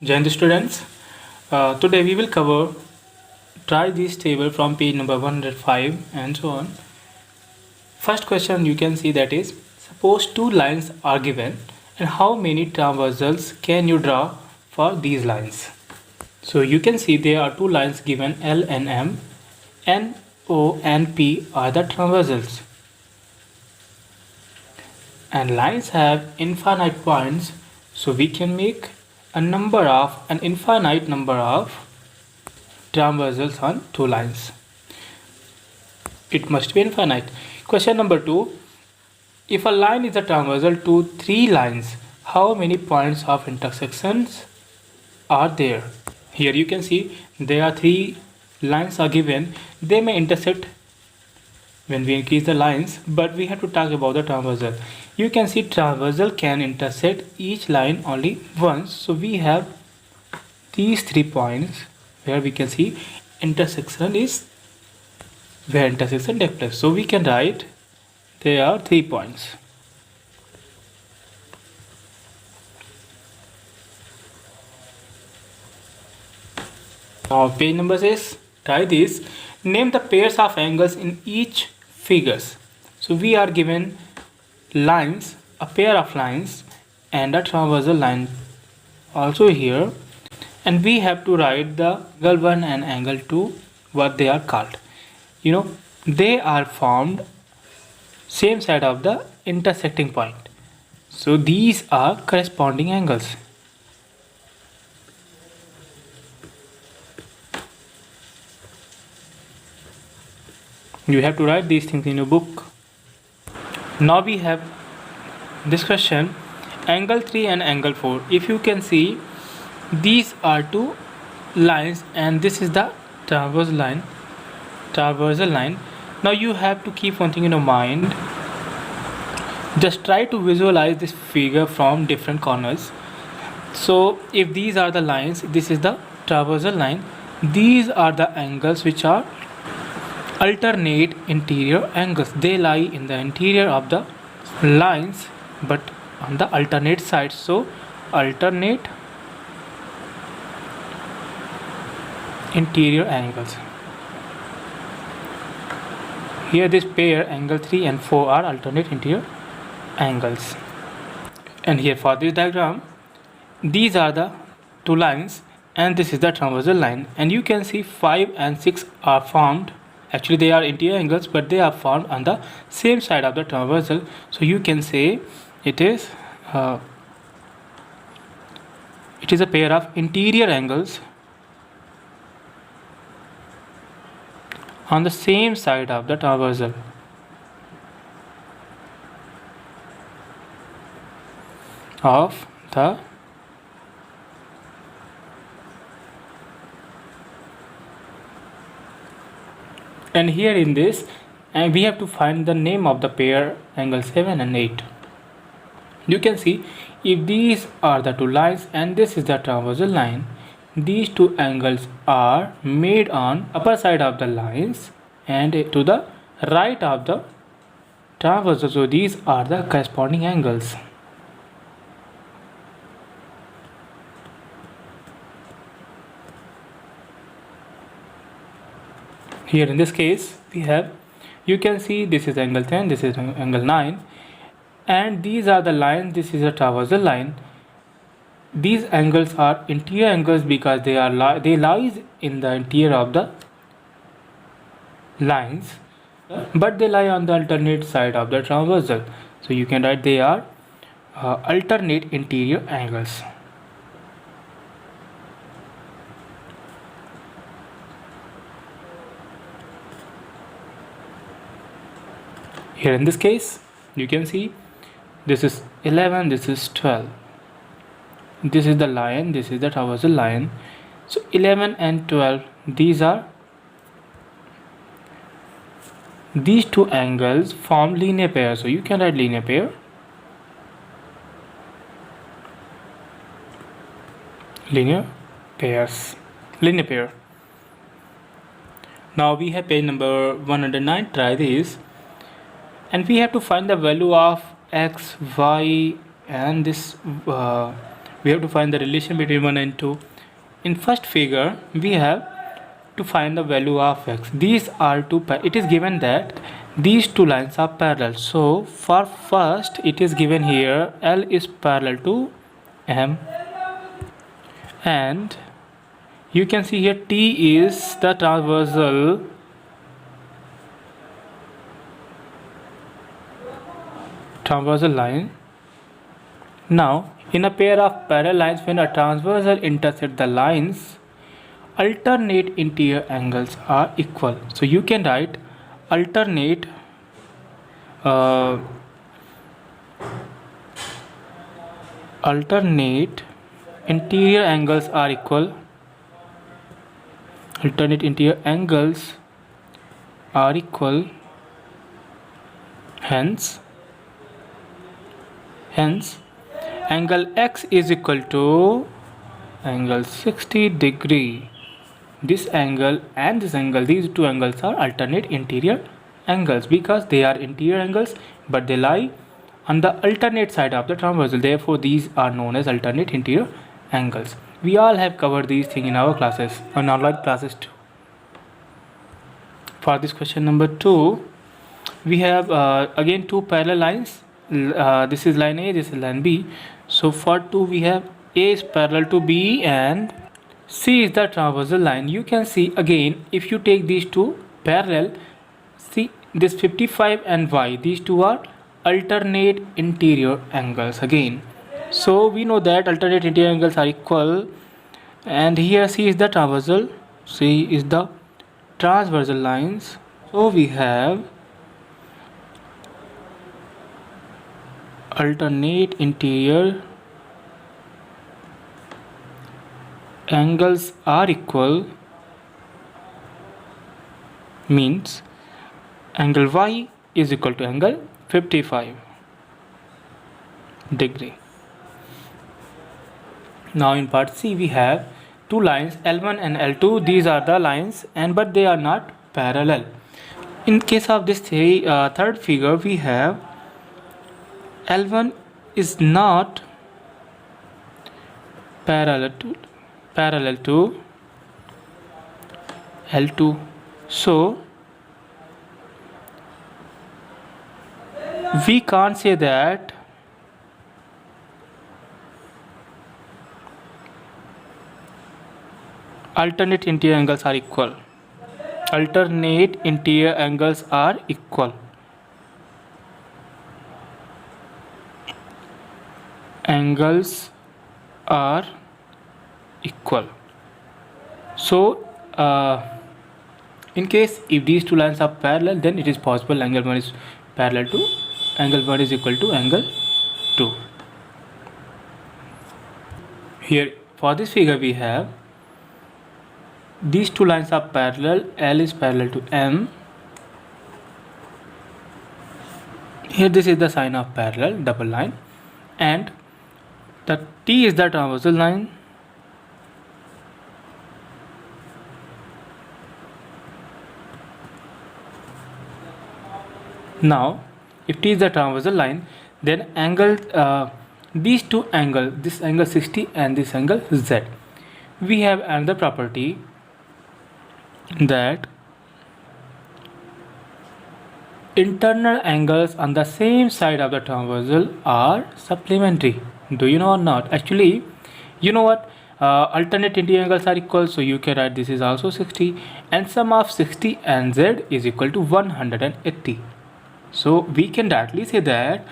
Jai students, today we will cover try this table from page number 105 and so on. First question you can see, that is, suppose two lines are given and how many transversals can you draw for these lines? So you can see there are two lines given, L and M, N, O and P are the transversals, and lines have infinite points, so we can make an infinite number of transversals on two lines. It must be infinite. Question number 2, if a line is a transversal to three lines, how many points of intersections are there? Here you can see there are three lines are given. They may intersect when we increase the lines, but we have to talk about the transversal. You can see transversal can intersect each line only once, so we have these 3 points where we can see intersection is where intersection takes place. So we can write there are 3 points. Now page number 6, try this. Name the pairs of angles in each figures. So we are given lines, a pair of lines and a transversal line also here, and we have to write the angle 1 and angle 2, what they are called. They are formed same side of the intersecting point, so these are corresponding angles. You have to write these things in your book. Now we have this question, angle 3 and angle 4. If you can see, these are two lines and this is the transversal line. Now you have to keep one thing in your mind. Just try to visualize this figure from different corners. So if these are the lines, this is the transversal line, these are the angles which are alternate interior angles. They lie in the interior of the lines but on the alternate sides, so alternate interior angles. Here this pair angle 3 and 4 are alternate interior angles. And here for this diagram, these are the two lines and this is the transversal line, and you can see 5 and 6 are formed. Actually they are interior angles, but they are formed on the same side of the transversal, so you can say it is a pair of interior angles on the same side of the transversal. Of the and here in this, and we have to find the name of the pair angle 7 and 8. You can see if these are the two lines and this is the transversal line, these two angles are made on upper side of the lines and to the right of the transversal, so these are the corresponding angles. Here in this case we have, you can see this is angle 10, this is angle 9, and these are the lines, this is a transversal line. These angles are interior angles because they lies in the interior of the lines, but they lie on the alternate side of the transversal, so you can write they are alternate interior angles. Here in this case you can see this is 11, this is 12, this is the line, this is the transversal line, so 11 and 12, these two angles form linear pair, so you can write linear pair. Linear pair. Now we have page number 109. Try this, and we have to find the value of x, y and this we have to find the relation between 1 and 2. In first figure, we have to find the value of x. These are two, it is given that these two lines are parallel. So for first, it is given here L is parallel to M, and you can see here T is the transversal line. Now, in a pair of parallel lines, when a transversal intersect the lines, alternate interior angles are equal. So you can write alternate interior angles are equal. Alternate interior angles are equal. Hence angle x is equal to angle 60 degree. This angle and this angle, these two angles are alternate interior angles because they are interior angles but they lie on the alternate side of the transversal. Therefore, these are known as alternate interior angles. We all have covered these things in our classes, on online classes too. For this question number 2, we have again two parallel lines. This is line A, this is line B. So for 2, we have A is parallel to B and C is the transversal line. You can see again, if you take these two parallel, see this 55 and Y, these two are alternate interior angles again. So we know that alternate interior angles are equal, and here C is the transversal, C is the transversal lines. So we have alternate interior angles are equal means angle Y is equal to angle 55 degree. Now in part C, we have two lines L1 and L2. These are the lines, but they are not parallel. In case of this third figure, we have L1 is not parallel to L2. So we can't say that alternate interior angles are equal. Alternate interior angles are equal. Angles are equal. So in case if these two lines are parallel, then it is possible angle 1 is parallel to angle 1 is equal to angle 2. Here for this figure, we have these two lines are parallel. L is parallel to M. Here this is the sign of parallel, double line, and the T is the transversal line. Now if T is the transversal line, then angle these two angles, this angle 60 and this angle Z, we have another property that internal angles on the same side of the transversal are supplementary. Do you know or not? Actually, you know what? Alternate interior angles are equal, so you can write this is also 60, and sum of 60 and Z is equal to 180. So we can directly say that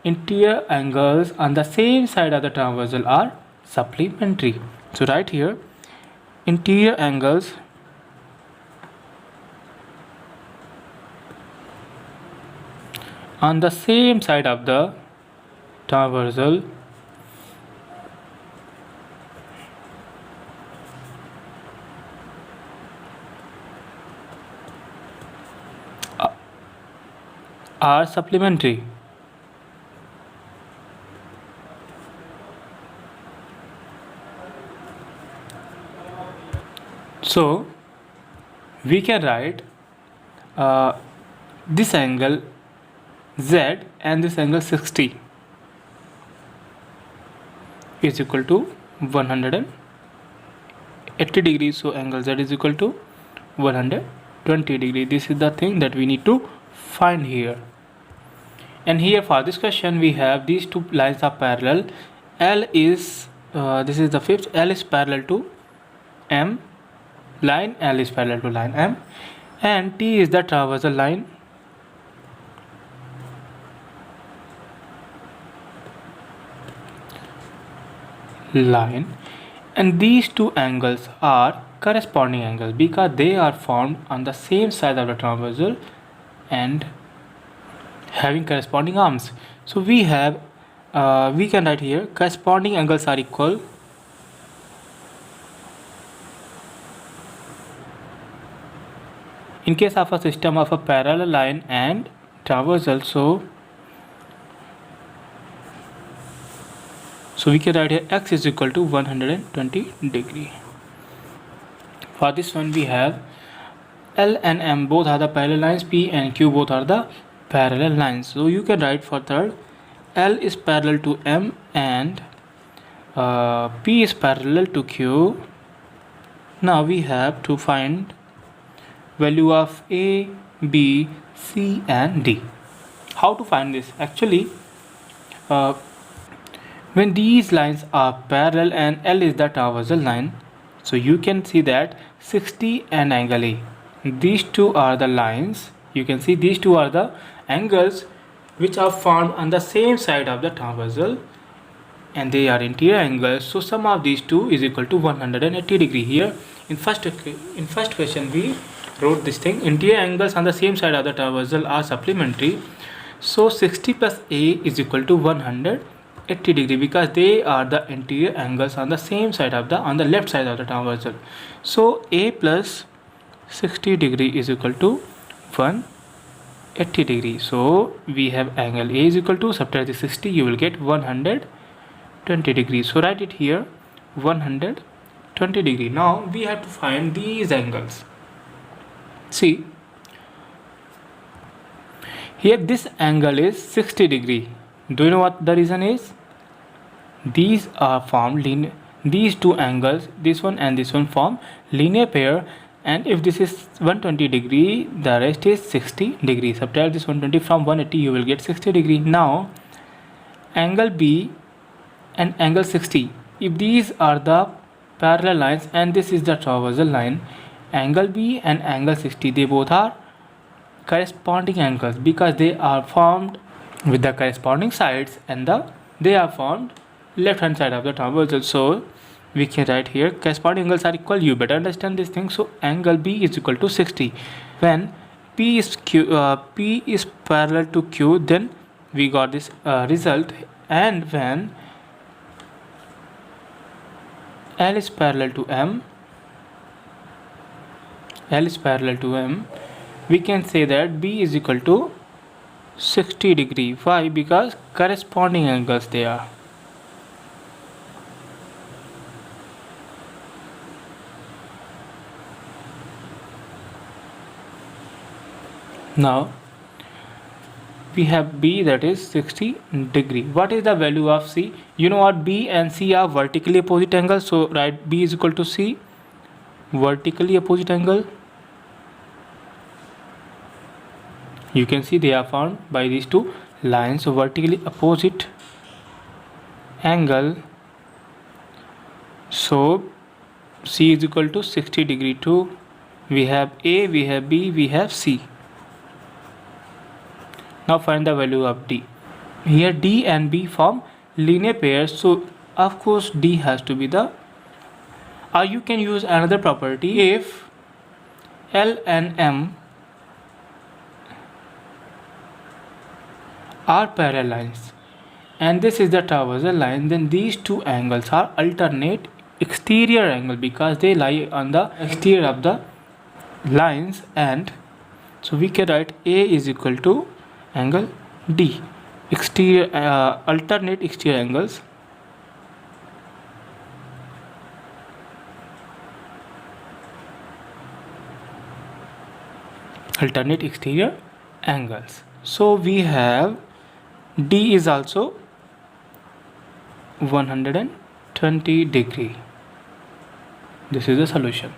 interior angles on the same side of the transversal are supplementary. So right here, interior angles on the same side of the transversal are supplementary. So we can write this angle Z and this angle 60 is equal to 180 degrees. So angle Z is equal to 120 degree. This is the thing that we need to find here. And here for this question we have these two lines are parallel. L is this is the fifth. L is parallel to M. Line L is parallel to line M, and T is the transversal line. And these two angles are corresponding angles because they are formed on the same side of the transversal and having corresponding arms. So we have we can write here corresponding angles are equal. In case of a system of a parallel line and transversal, so we can write here x is equal to 120 degree. For this one we have L and M both are the parallel lines, P and Q both are the parallel lines. So you can write for third, L is parallel to M and P is parallel to Q. Now we have to find value of A, B, C and D. How to find this? Actually, when these lines are parallel and L is the transversal line, so you can see that 60 and angle A. These two are the lines. You can see these two are the angles which are found on the same side of the transversal and they are interior angles. So sum of these two is equal to 180 degree. Here in first question we wrote this thing, interior angles on the same side of the transversal are supplementary. So 60 plus A is equal to 180 degree because they are the interior angles on the same side of on the left side of the transversal. So A plus 60 degree is equal to 180 degree. So we have angle A is equal to, subtract the 60, you will get 120 degree. So write it here 120 degree. Now we have to find these angles. See here, this angle is 60 degree. Do you know what the reason is? These are formed linear. These two angles, this one and this one, form linear pair, and if this is 120 degree, the rest is 60 degree. Subtract this 120 from 180, you will get 60 degree. Now angle B and angle 60, if these are the parallel lines and this is the transversal line, angle B and angle 60, they both are corresponding angles because they are formed with the corresponding sides and they are formed left hand side of the transversal. So we can write here corresponding angles are equal. You better understand this thing. So angle B is equal to 60. When P is parallel to Q, then we got this result. And when L is parallel to M, we can say that B is equal to 60 degree. Why? Because corresponding angles they are. Now we have B, that is 60 degree. What is the value of C? You know what, B and C are vertically opposite angles. So write B is equal to C, vertically opposite angle. You can see they are found by these two lines. So vertically opposite angle. So C is equal to 60 degree too. We have A, we have B, we have C. Now find the value of D. Here D and B form linear pairs. So of course D has to be the, or you can use another property. If L and M are parallel lines and this is the transversal line, then these two angles are alternate exterior angle because they lie on the exterior of the lines. And so we can write A is equal to angle D, exterior alternate exterior angles. Alternate exterior angles. So we have D is also 120 20 degree. This is the solution.